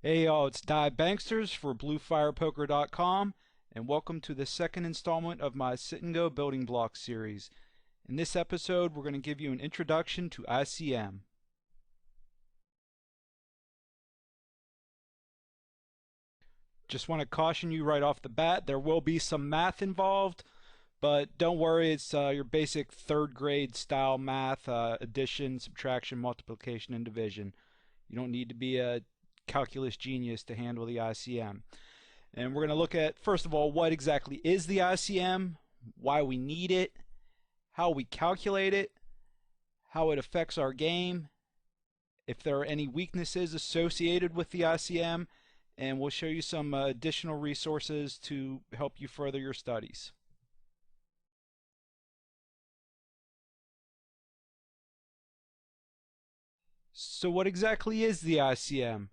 Hey y'all, it's Banksters for BluefirePoker.com, and welcome to the second installment of my Sit and Go Building Block series. In this episode, we're going to give you an introduction to ICM. Just want to caution you right off the bat, there will be some math involved, but don't worry, it's your basic third grade style math, addition, subtraction, multiplication, and division. You don't need to be a calculus genius to handle the ICM. And we're going to look at, first of all, what exactly is the ICM, why we need it, how we calculate it, how it affects our game, if there are any weaknesses associated with the ICM, and we'll show you some additional resources to help you further your studies. So what exactly is the ICM?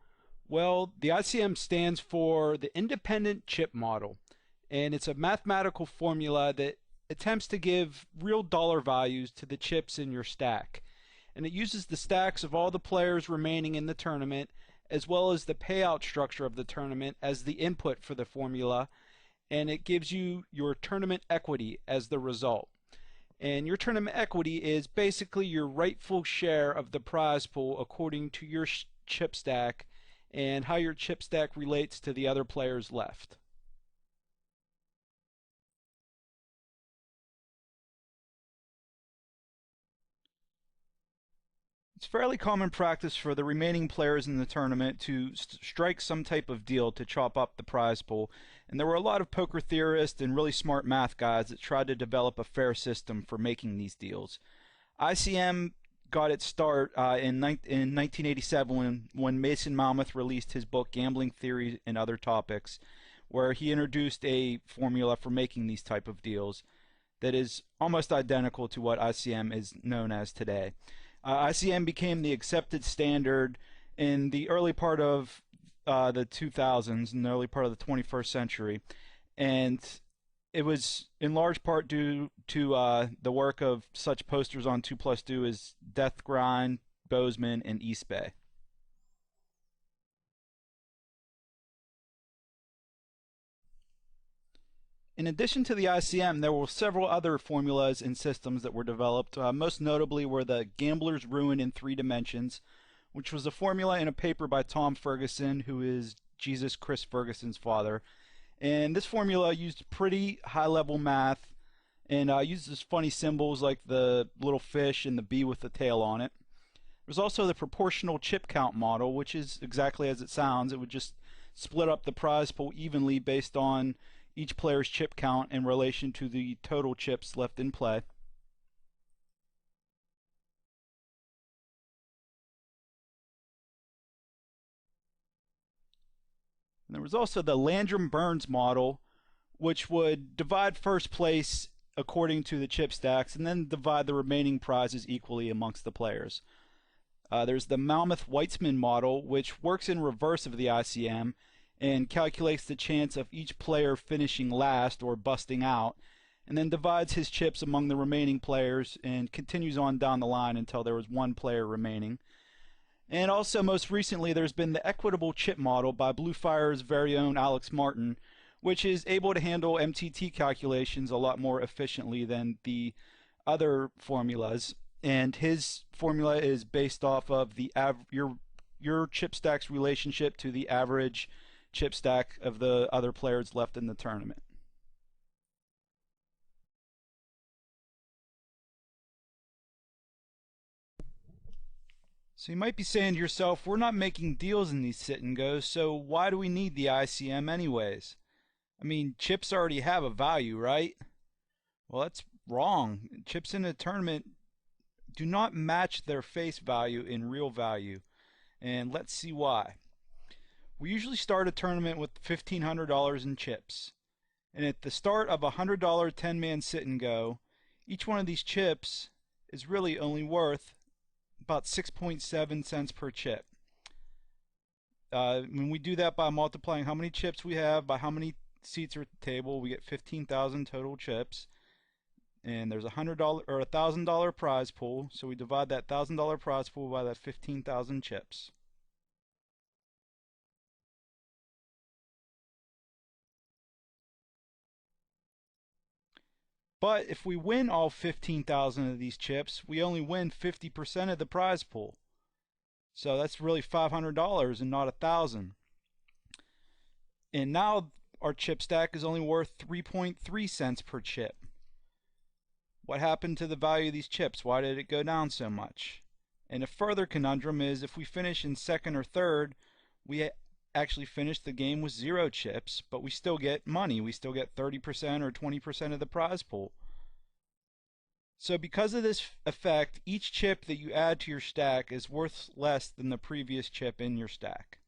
Well, the ICM stands for the Independent Chip Model, and it's a mathematical formula that attempts to give real dollar values to the chips in your stack. And it uses the stacks of all the players remaining in the tournament, as well as the payout structure of the tournament as the input for the formula, and it gives you your tournament equity as the result. And your tournament equity is basically your rightful share of the prize pool according to your chip stack and how your chip stack relates to the other players left. It's fairly common practice for the remaining players in the tournament to strike some type of deal to chop up the prize pool, and there were a lot of poker theorists and really smart math guys that tried to develop a fair system for making these deals. ICM got its start in 1987 when Mason Malmuth released his book Gambling Theory and Other Topics, where he introduced a formula for making these type of deals that is almost identical to what ICM is known as today. ICM became the accepted standard in the early part of the 2000s, in the early part of the 21st century, and it was in large part due to the work of such posters on 2+2 as Death Grind, Bozeman, and East Bay. In addition to the ICM, there were several other formulas and systems that were developed. Most notably were the Gambler's Ruin in 3 Dimensions, which was a formula in a paper by Tom Ferguson, who is Jesus Chris Ferguson's father. And this formula used pretty high-level math and uses funny symbols like the little fish and the bee with the tail on it. There's also the proportional chip count model, which is exactly as it sounds. It would just split up the prize pool evenly based on each player's chip count in relation to the total chips left in play. And there was also the Landrum-Burns model, which would divide first place according to the chip stacks and then divide the remaining prizes equally amongst the players. There's the Malmuth-Weitzman model, which works in reverse of the ICM and calculates the chance of each player finishing last or busting out, and then divides his chips among the remaining players and continues on down the line until there was one player remaining. And also, most recently, there's been the equitable chip model by Bluefire's very own Alex Martin, which is able to handle MTT calculations a lot more efficiently than the other formulas. And his formula is based off of the your chip stack's relationship to the average chip stack of the other players left in the tournament. So you might be saying to yourself, we're not making deals in these sit and goes, so why do we need the ICM anyways? I mean, chips already have a value, right? Well, that's wrong. Chips in a tournament do not match their face value in real value, and let's see why. We usually start a tournament with $1,500 in chips, and at the start of a $100 10-man sit and go, each one of these chips is really only worth about 6.7 cents per chip. When we do that by multiplying how many chips we have by how many seats are at the table, we get 15,000 total chips. And there's $100 or $1,000 prize pool, so we divide that $1,000 prize pool by that 15,000 chips. But if we win all 15,000 of these chips, we only win 50% of the prize pool. So that's really $500 and not 1,000. And now our chip stack is only worth 3.3 cents per chip. What happened to the value of these chips? Why did it go down so much? And a further conundrum is if we finish in second or third, we actually finish the game with 0 chips, but we still get money. We still get 30% or 20% of the prize pool. So because of this effect, each chip that you add to your stack is worth less than the previous chip in your stack.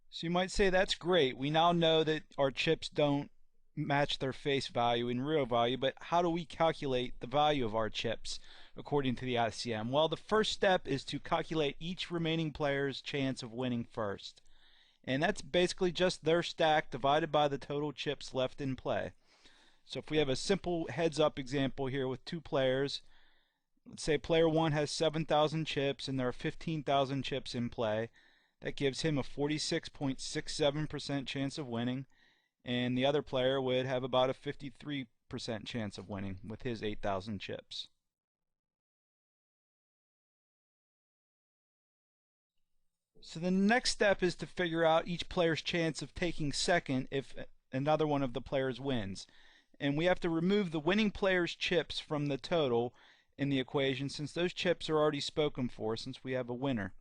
So you might say that's great. We now know that our chips don't match their face value in real value, but how do we calculate the value of our chips according to the ICM? Well, the first step is to calculate each remaining player's chance of winning first. And that's basically just their stack divided by the total chips left in play. So if we have a simple heads-up example here with 2 players, let's say player 1 has 7,000 chips and there are 15,000 chips in play. That gives him a 46.67% chance of winning, and the other player would have about a 53% chance of winning with his 8,000 chips. So the next step is to figure out each player's chance of taking second if another one of the players wins. And we have to remove the winning player's chips from the total in the equation since those chips are already spoken for since we have a winner.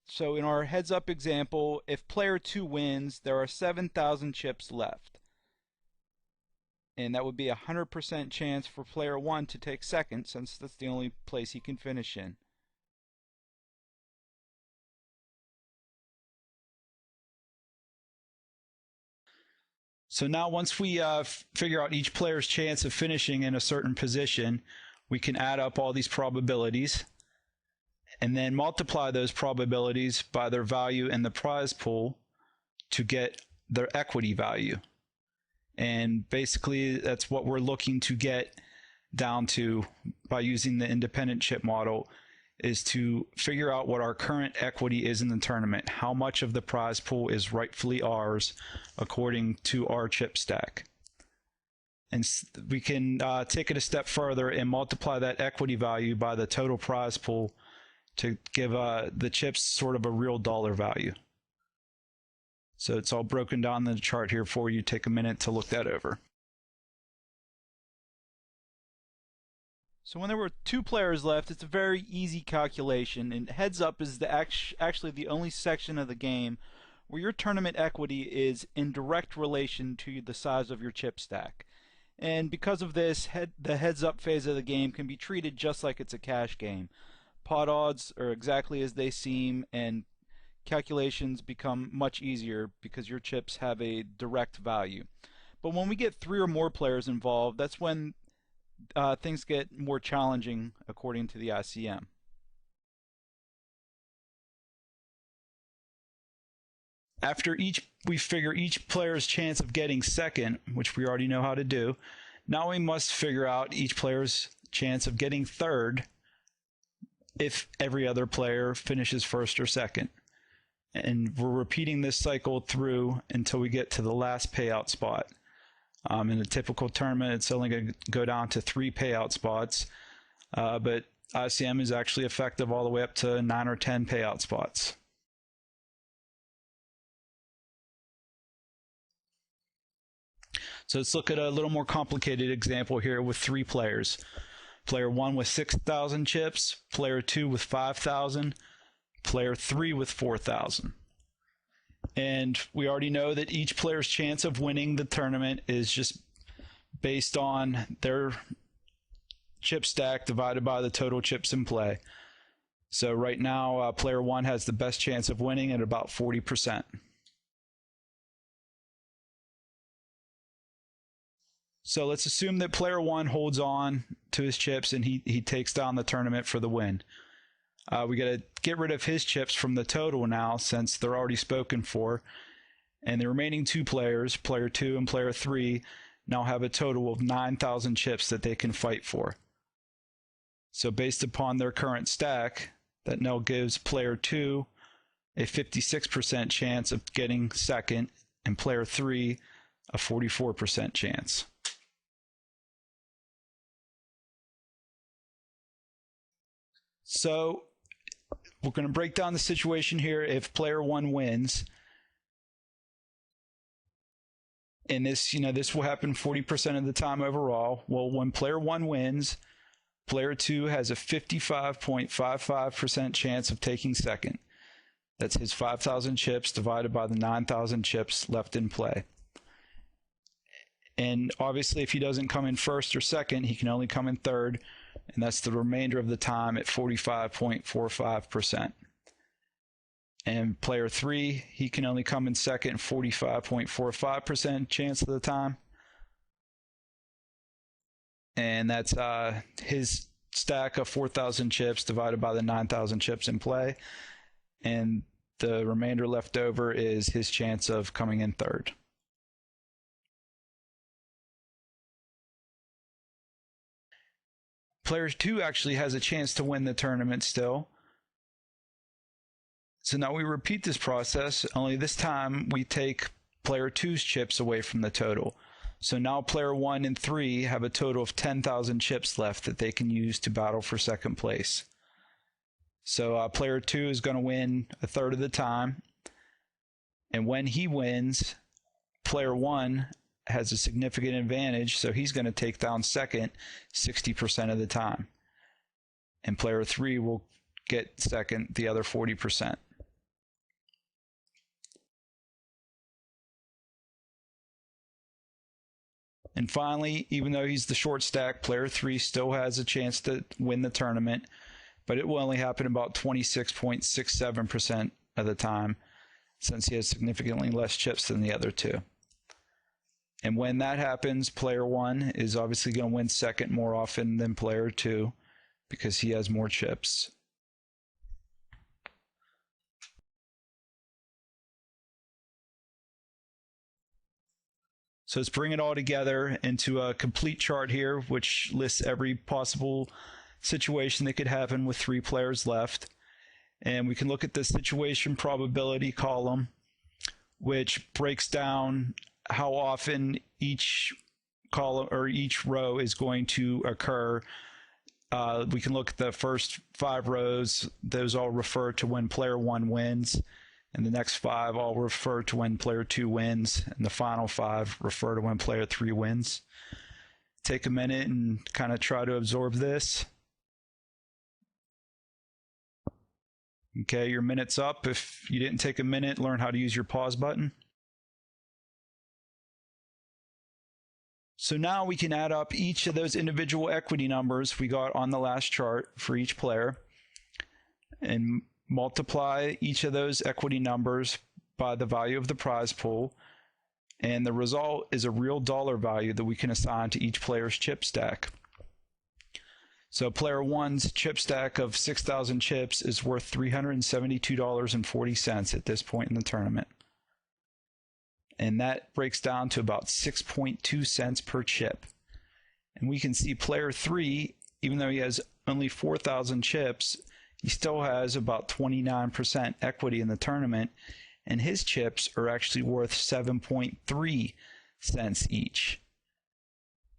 So in our heads up example, if player 2 wins, there are 7,000 chips left. And that would be a 100% chance for player 1 to take second since that's the only place he can finish in. So now once we figure out each player's chance of finishing in a certain position, we can add up all these probabilities and then multiply those probabilities by their value in the prize pool to get their equity value. And basically that's what we're looking to get down to by using the independent chip model, is to figure out what our current equity is in the tournament, how much of the prize pool is rightfully ours according to our chip stack. And we can take it a step further and multiply that equity value by the total prize pool to give the chips sort of a real dollar value. So it's all broken down in the chart here for you. Take a minute to look that over. So when there were 2 players left, it's a very easy calculation, and heads up is actually the only section of the game where your tournament equity is in direct relation to the size of your chip stack. And because of this, the heads up phase of the game can be treated just like it's a cash game. Pot odds are exactly as they seem, and calculations become much easier because your chips have a direct value. But when we get 3 or more players involved, that's when things get more challenging according to the ICM. After we figure each player's chance of getting second, which we already know how to do, now we must figure out each player's chance of getting third if every other player finishes first or second. And we're repeating this cycle through until we get to the last payout spot. In a typical tournament, it's only going to go down to 3 payout spots, but ICM is actually effective all the way up to 9 or 10 payout spots. So let's look at a little more complicated example here with 3 players. Player 1 with 6,000 chips, player 2 with 5,000, player 3 with 4,000. And we already know that each player's chance of winning the tournament is just based on their chip stack divided by the total chips in play. So right now, player 1 has the best chance of winning at about 40%. So let's assume that player 1 holds on to his chips and he takes down the tournament for the win. We got to get rid of his chips from the total now since they're already spoken for. And the remaining 2 players, player 2 and player 3, now have a total of 9,000 chips that they can fight for. So based upon their current stack, that now gives player 2 a 56% chance of getting second, and player 3 a 44% chance. So we're going to break down the situation here if player 1 wins. And this, this will happen 40% of the time overall. Well, when player 1 wins, player 2 has a 55.55% chance of taking second. That's his 5,000 chips divided by the 9,000 chips left in play. And obviously, if he doesn't come in first or second, he can only come in third, and that's the remainder of the time at 45.45%. And player 3, he can only come in second, 45.45% chance of the time. And that's his stack of 4,000 chips divided by the 9,000 chips in play. And the remainder left over is his chance of coming in third. Player 2 actually has a chance to win the tournament still. So now we repeat this process, only this time we take player 2's chips away from the total. So now player 1 and 3 have a total of 10,000 chips left that they can use to battle for second place. So player 2 is going to win a third of the time. And when he wins, player 1 has a significant advantage, so he's going to take down second 60% of the time. And player 3 will get second the other 40%. And finally, even though he's the short stack, player 3 still has a chance to win the tournament, but it will only happen about 26.67% of the time, since he has significantly less chips than the other two. And when that happens, player 1 is obviously going to win second more often than player 2 because he has more chips. So let's bring it all together into a complete chart here, which lists every possible situation that could happen with 3 players left. And we can look at the situation probability column, which breaks down how often each column or each row is going to occur. We can look at the first 5 rows. Those all refer to when player 1 wins. And the next 5 all refer to when player 2 wins. And the final 5 refer to when player 3 wins. Take a minute and kind of try to absorb this. Okay, your minute's up. If you didn't take a minute, learn how to use your pause button. So now we can add up each of those individual equity numbers we got on the last chart for each player and multiply each of those equity numbers by the value of the prize pool. And the result is a real dollar value that we can assign to each player's chip stack. So player 1's chip stack of 6,000 chips is worth $372.40 at this point in the tournament. And that breaks down to about 6.2 cents per chip. And we can see player 3, even though he has only 4,000 chips, he still has about 29% equity in the tournament, and his chips are actually worth 7.3 cents each.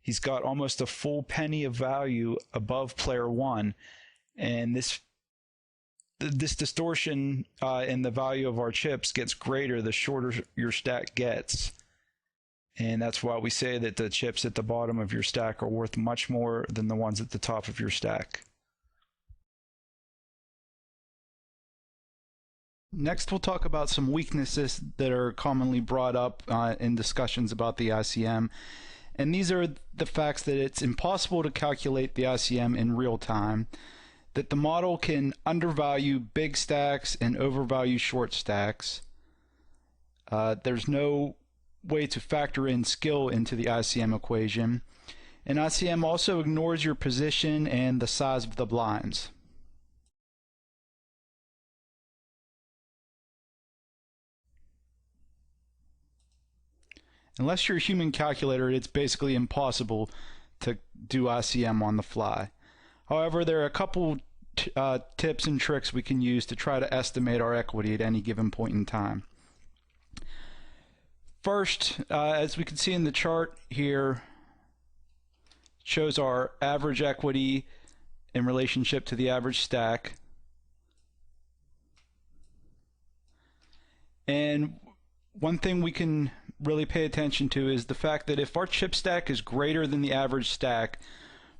He's got almost a full penny of value above player 1, and this distortion in the value of our chips gets greater the shorter your stack gets. And that's why we say that the chips at the bottom of your stack are worth much more than the ones at the top of your stack. Next, we'll talk about some weaknesses that are commonly brought up in discussions about the ICM. And these are the facts that it's impossible to calculate the ICM in real time, that the model can undervalue big stacks and overvalue short stacks. There's no way to factor in skill into the ICM equation. And ICM also ignores your position and the size of the blinds. Unless you're a human calculator, it's basically impossible to do ICM on the fly. However, there are a couple tips and tricks we can use to try to estimate our equity at any given point in time. First, as we can see in the chart here, it shows our average equity in relationship to the average stack. And one thing we can really pay attention to is the fact that if our chip stack is greater than the average stack,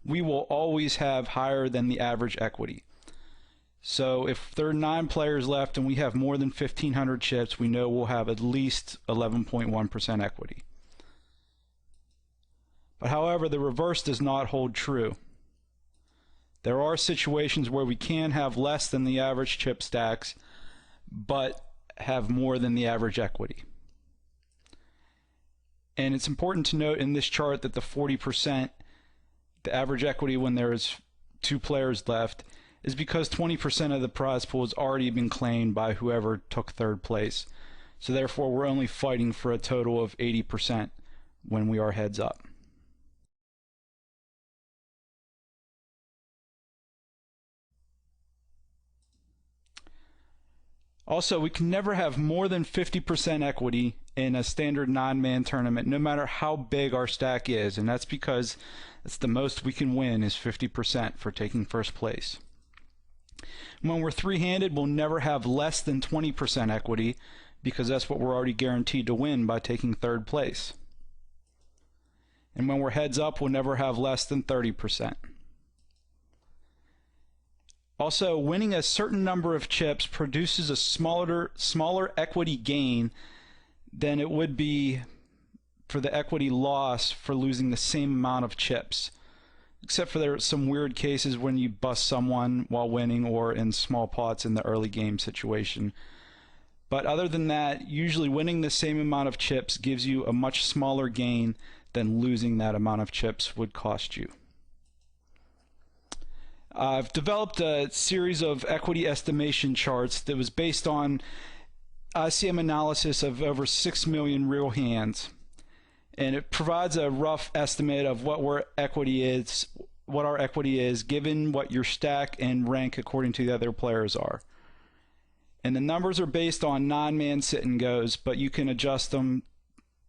we will always have higher than the average equity. So if there are 9 players left and we have more than 1,500 chips, we know we'll have at least 11.1% equity. But however, the reverse does not hold true. There are situations where we can have less than the average chip stacks, but have more than the average equity. And it's important to note in this chart that the 40%, the average equity when there's 2 players left, is because 20% of the prize pool has already been claimed by whoever took 3rd place. So therefore we're only fighting for a total of 80% when we are heads up. Also, we can never have more than 50% equity in a standard 9-man tournament, no matter how big our stack is, and that's because it's the most we can win is 50% for taking 1st place. When we're 3-handed, we'll never have less than 20% equity because that's what we're already guaranteed to win by taking 3rd place. And when we're heads up, we'll never have less than 30%. Also, winning a certain number of chips produces a smaller equity gain than it would be for the equity loss for losing the same amount of chips. Except for there are some weird cases when you bust someone while winning or in small pots in the early game situation. But other than that, usually winning the same amount of chips gives you a much smaller gain than losing that amount of chips would cost you. I've developed a series of equity estimation charts that was based on ICM analysis of over 6 million real hands. And it provides a rough estimate of what our equity is given what your stack and rank according to the other players are. And the numbers are based on 9-man sit and goes, but you can adjust them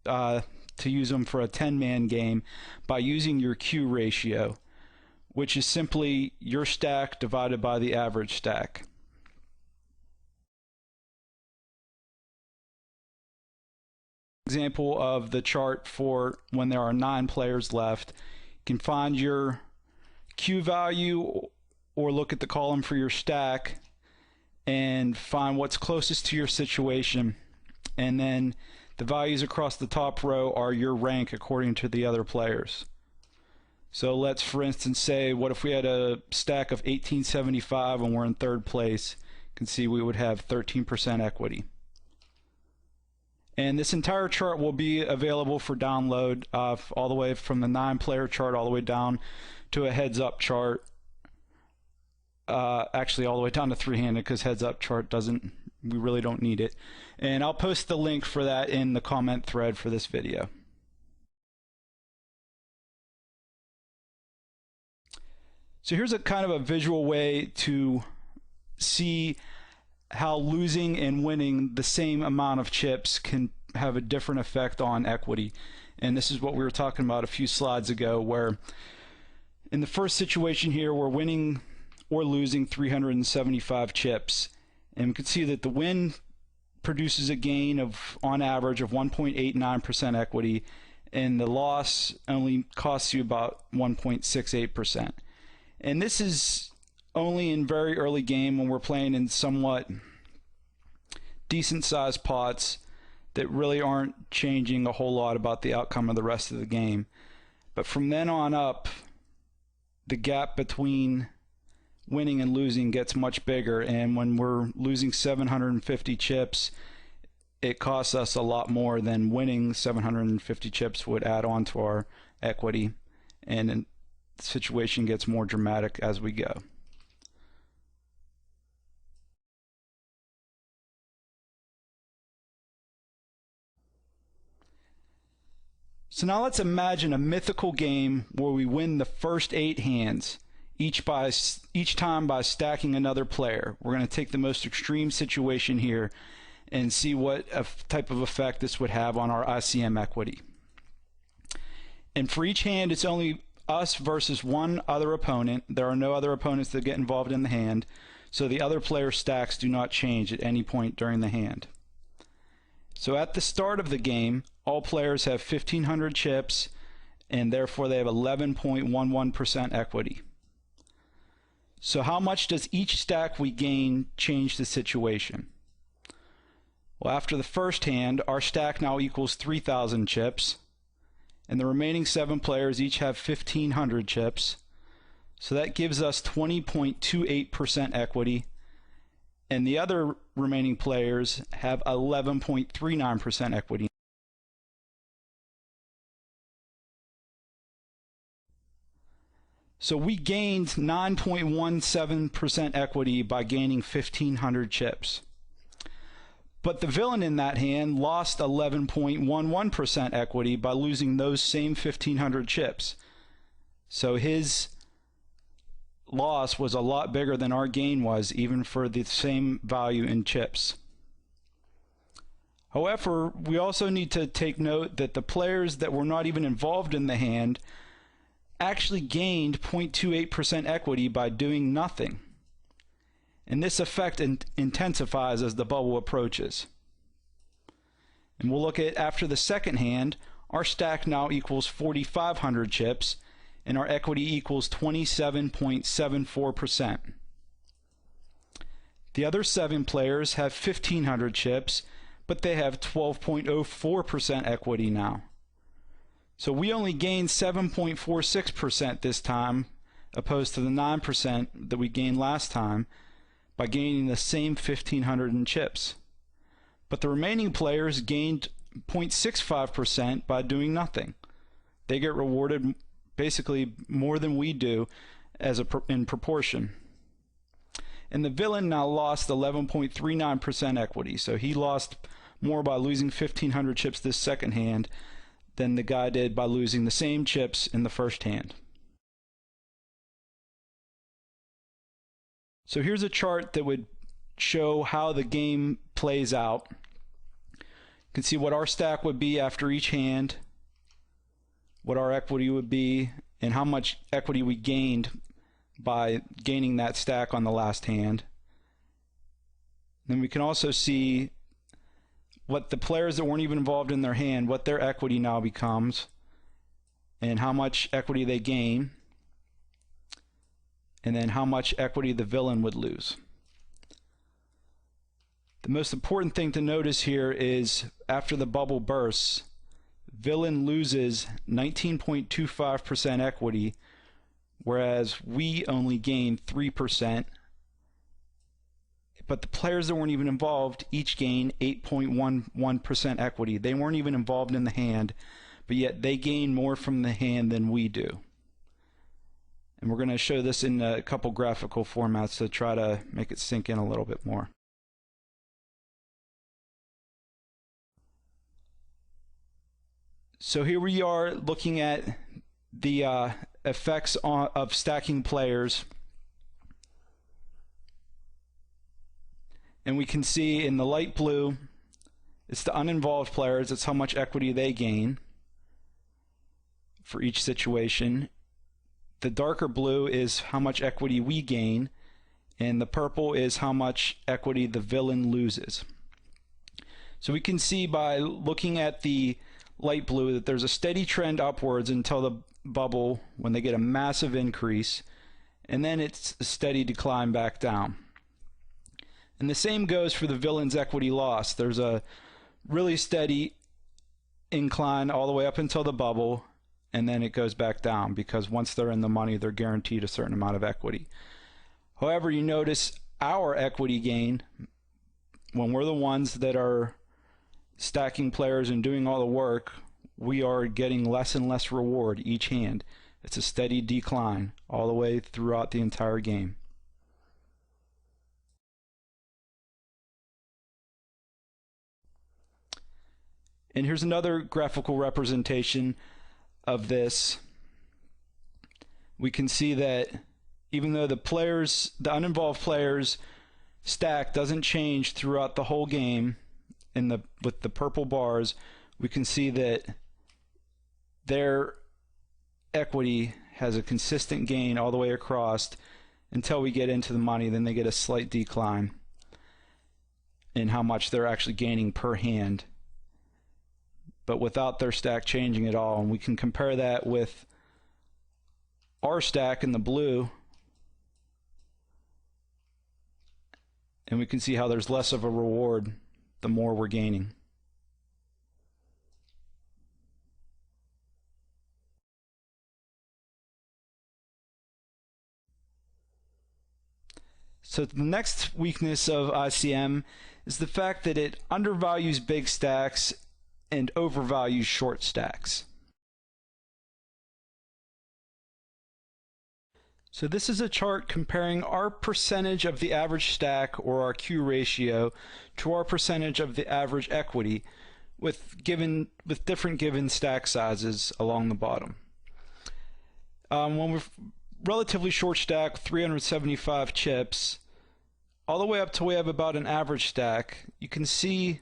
to use them for a 10-man game by using your Q ratio, which is simply your stack divided by the average stack. Example of the chart for when there are 9 players left. You can find your Q value or look at the column for your stack and find what's closest to your situation, and then the values across the top row are your rank according to the other players. So let's, for instance, say, what if we had a stack of 1875 and we're in 3rd place? You can see we would have 13% equity. And this entire chart will be available for download all the way from the 9-player chart all the way down to a heads-up chart. Actually, all the way down to 3-handed, because heads-up chart we really don't need it. And I'll post the link for that in the comment thread for this video. So here's a kind of a visual way to see how losing and winning the same amount of chips can have a different effect on equity. And this is what we were talking about a few slides ago, where in the first situation here we're winning or losing 375 chips, and we can see that the win produces a gain of on average of 1.89% equity, and the loss only costs you about 1.68%. And this is only in very early game when we're playing in somewhat decent sized pots that really aren't changing a whole lot about the outcome of the rest of the game. But from then on up, the gap between winning and losing gets much bigger, and when we're losing 750 chips, it costs us a lot more than winning 750 chips would add on to our equity, and the situation gets more dramatic as we go. So now let's imagine a mythical game where we win the first 8 hands. each time by stacking another player. We're going to take the most extreme situation here and see what type of effect this would have on our ICM equity. And for each hand, it's only us versus one other opponent. There are no other opponents that get involved in the hand, so the other player's stacks do not change at any point during the hand. So at the start of the game, all players have 1,500 chips, and therefore they have 11.11% equity. So how much does each stack we gain change the situation? Well, after the first hand, our stack now equals 3,000 chips, and the remaining 7 players each have 1,500 chips. So that gives us 20.28% equity, and the other remaining players have 11.39% equity. So we gained 9.17% equity by gaining 1,500 chips. But the villain in that hand lost 11.11% equity by losing those same 1,500 chips. So his loss was a lot bigger than our gain was, even for the same value in chips. However, we also need to take note that the players that were not even involved in the hand actually gained 0.28% equity by doing nothing. And this effect intensifies as the bubble approaches. And we'll look at after the second hand, our stack now equals 4,500 chips, and our equity equals 27.74%. The other 7 players have 1,500 chips, but they have 12.04% equity now. So we only gained 7.46% this time, opposed to the 9% that we gained last time, by gaining the same 1,500 in chips. But the remaining players gained 0.65% by doing nothing. They get rewarded basically more than we do in proportion. And the villain now lost 11.39% equity, so he lost more by losing 1,500 chips this second hand than the guy did by losing the same chips in the first hand. So here's a chart that would show how the game plays out. You can see what our stack would be after each hand, what our equity would be, and how much equity we gained by gaining that stack on the last hand. Then we can also see what the players that weren't even involved in their hand, what their equity now becomes, and how much equity they gain, and then how much equity the villain would lose. The most important thing to notice here is after the bubble bursts, villain loses 19.25% equity, whereas we only gain 3%. But the players that weren't even involved each gain 8.11% equity. They weren't even involved in the hand, but yet they gain more from the hand than we do. And we're going to show this in a couple graphical formats to try to make it sink in a little bit more. So here we are looking at the effects of stacking players. And we can see in the light blue, it's the uninvolved players, it's how much equity they gain for each situation. The darker blue is how much equity we gain, and the purple is how much equity the villain loses. So we can see by looking at the light blue that there's a steady trend upwards until the bubble, when they get a massive increase, and then it's a steady decline back down. And the same goes for the villain's equity loss. There's a really steady incline all the way up until the bubble, and then it goes back down, because once they're in the money, they're guaranteed a certain amount of equity. However, you notice our equity gain, when we're the ones that are stacking players and doing all the work, we are getting less and less reward each hand. It's a steady decline all the way throughout the entire game. And here's another graphical representation of this. We can see that, even though the uninvolved players' stack doesn't change throughout the whole game, with the purple bars, we can see that their equity has a consistent gain all the way across until we get into the money. Then they get a slight decline in how much they're actually gaining per hand, but without their stack changing at all. And we can compare that with our stack in the blue, and we can see how there's less of a reward the more we're gaining. So the next weakness of ICM is the fact that it undervalues big stacks and overvalues short stacks. So this is a chart comparing our percentage of the average stack, or our Q ratio, to our percentage of the average equity with different given stack sizes along the bottom. When we're relatively short stack, 375 chips, all the way up till we have about an average stack, you can see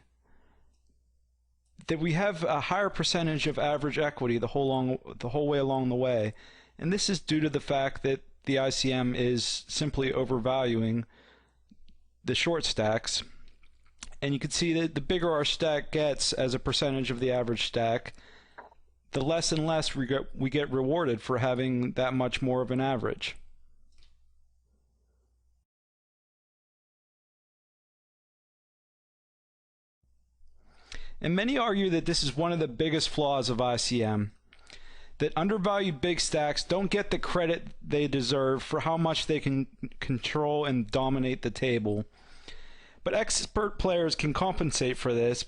that we have a higher percentage of average equity the whole way along the way. And this is due to the fact that the ICM is simply overvaluing the short stacks. And you can see that the bigger our stack gets as a percentage of the average stack, the less and less we get rewarded for having that much more of an average. And many argue that this is one of the biggest flaws of ICM, that undervalued big stacks don't get the credit they deserve for how much they can control and dominate the table. But expert players can compensate for this,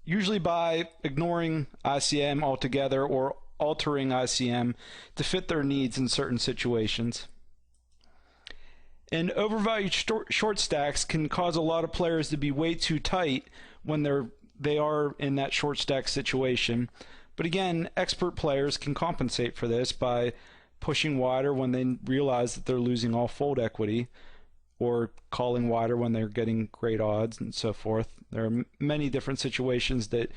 usually by ignoring ICM altogether or altering ICM to fit their needs in certain situations. And overvalued short stacks can cause a lot of players to be way too tight when they are in that short stack situation. But again, expert players can compensate for this by pushing wider when they realize that they're losing all fold equity, or calling wider when they're getting great odds, and so forth. There are many different situations that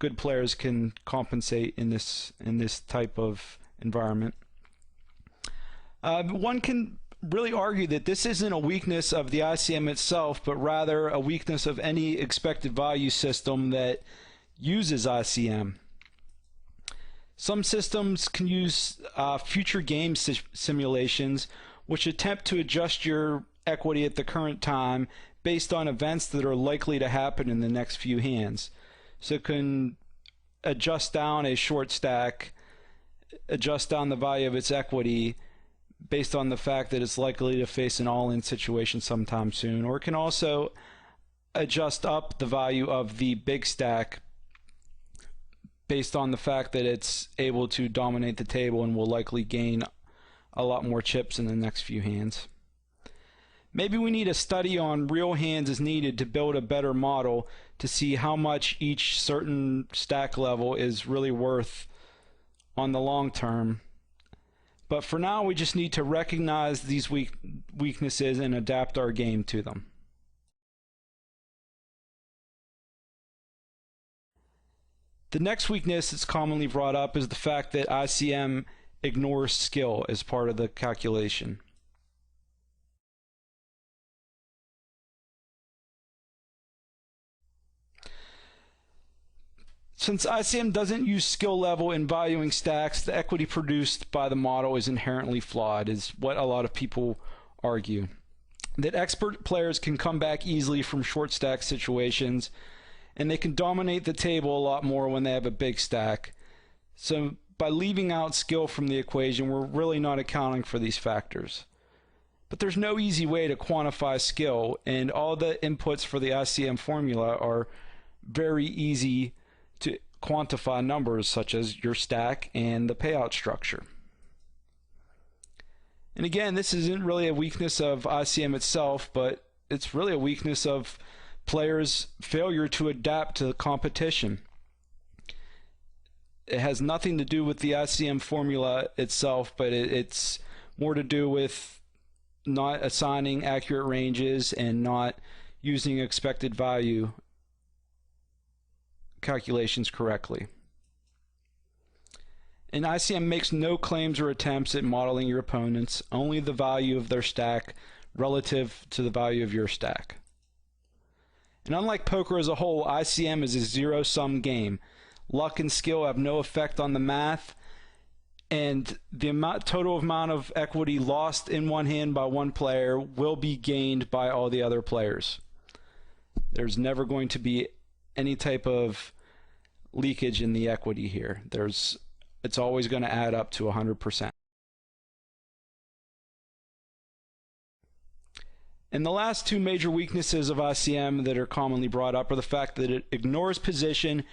good players can compensate in this type of environment. One can really argue that this isn't a weakness of the ICM itself, but rather a weakness of any expected value system that uses ICM. Some systems can use future game simulations, which attempt to adjust your equity at the current time based on events that are likely to happen in the next few hands. So it can adjust down a short stack, adjust down the value of its equity based on the fact that it's likely to face an all-in situation sometime soon. Or it can also adjust up the value of the big stack based on the fact that it's able to dominate the table and will likely gain a lot more chips in the next few hands. Maybe we need a study on real hands is needed to build a better model to see how much each certain stack level is really worth on the long term. But for now, we just need to recognize these weaknesses and adapt our game to them. The next weakness that's commonly brought up is the fact that ICM ignores skill as part of the calculation. Since ICM doesn't use skill level in valuing stacks, the equity produced by the model is inherently flawed, is what a lot of people argue. That expert players can come back easily from short stack situations, and they can dominate the table a lot more when they have a big stack. So by leaving out skill from the equation, we're really not accounting for these factors. But there's no easy way to quantify skill, and all the inputs for the ICM formula are very easy to quantify numbers, such as your stack and the payout structure. And again, this isn't really a weakness of ICM itself, but it's really a weakness of players' failure to adapt to the competition. It has nothing to do with the ICM formula itself, but it's more to do with not assigning accurate ranges and not using expected value calculations correctly. And ICM makes no claims or attempts at modeling your opponents, only the value of their stack relative to the value of your stack. And unlike poker as a whole, ICM is a zero-sum game. Luck and skill have no effect on the math, and the total amount of equity lost in one hand by one player will be gained by all the other players. There's never going to be any type of leakage in the equity here. It's always going to add up to 100%. And the last two major weaknesses of ICM that are commonly brought up are the fact that it ignores position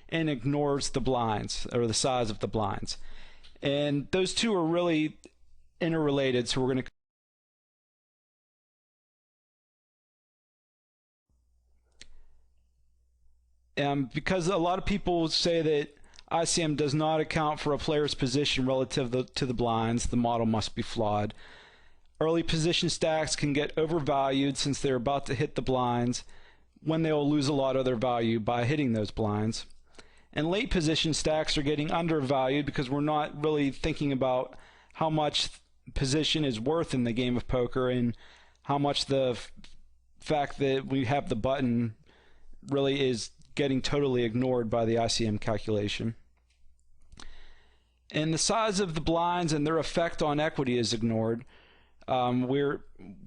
and ignores the blinds, or the size of the blinds. And those two are really interrelated, so we're going to because a lot of people say that ICM does not account for a player's position relative to the blinds, the model must be flawed. Early position stacks can get overvalued since they're about to hit the blinds, when they will lose a lot of their value by hitting those blinds. And late position stacks are getting undervalued because we're not really thinking about how much position is worth in the game of poker and how much the fact that we have the button really is getting totally ignored by the ICM calculation. And the size of the blinds and their effect on equity is ignored. When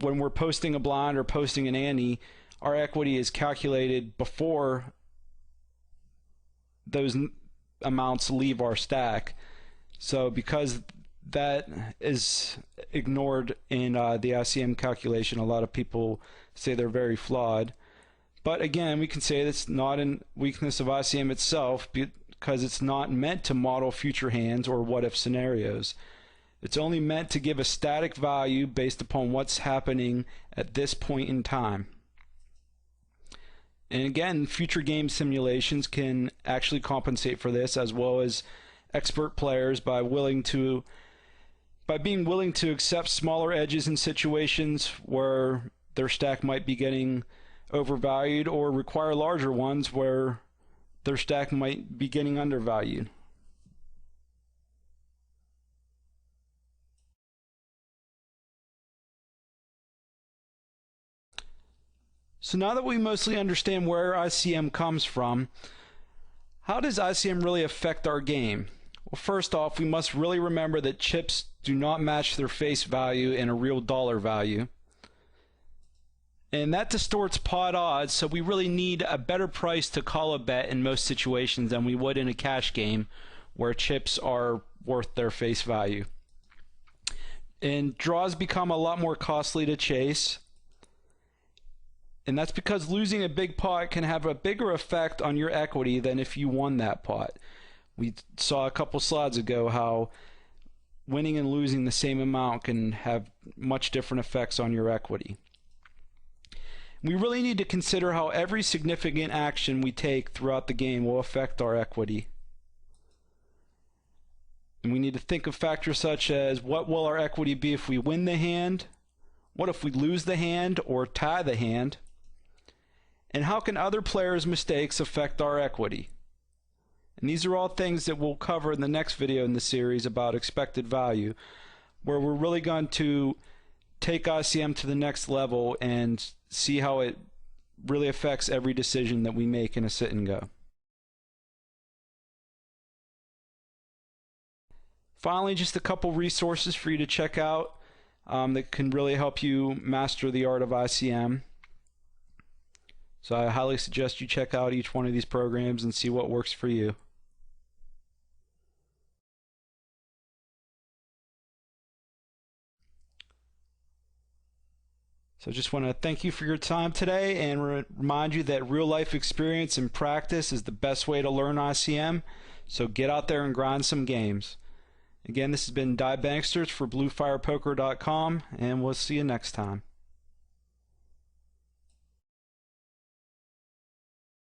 we're posting a blind or posting an ante, our equity is calculated before those amounts leave our stack. So because that is ignored in the ICM calculation, a lot of people say they're very flawed. But again, we can say that's not a weakness of ICM itself, because it's not meant to model future hands or what-if scenarios. It's only meant to give a static value based upon what's happening at this point in time. And again, future game simulations can actually compensate for this, as well as expert players by being willing to accept smaller edges in situations where their stack might be getting overvalued, or require larger ones where their stack might be getting undervalued. So now that we mostly understand where ICM comes from, how does ICM really affect our game? Well, first off, we must really remember that chips do not match their face value in a real dollar value. And that distorts pot odds, so we really need a better price to call a bet in most situations than we would in a cash game where chips are worth their face value. And draws become a lot more costly to chase. And that's because losing a big pot can have a bigger effect on your equity than if you won that pot. We saw a couple slides ago how winning and losing the same amount can have much different effects on your equity. We really need to consider how every significant action we take throughout the game will affect our equity. And we need to think of factors such as, what will our equity be if we win the hand? What if we lose the hand or tie the hand? And how can other players' mistakes affect our equity? And these are all things that we'll cover in the next video in the series about expected value, where we're really going to take ICM to the next level and see how it really affects every decision that we make in a sit and go. Finally, just a couple resources for you to check out that can really help you master the art of ICM. So I highly suggest you check out each one of these programs and see what works for you. So I just want to thank you for your time today and remind you that real life experience and practice is the best way to learn ICM. So get out there and grind some games. Again, this has been Die Banksters for BlueFirePoker.com, and we'll see you next time.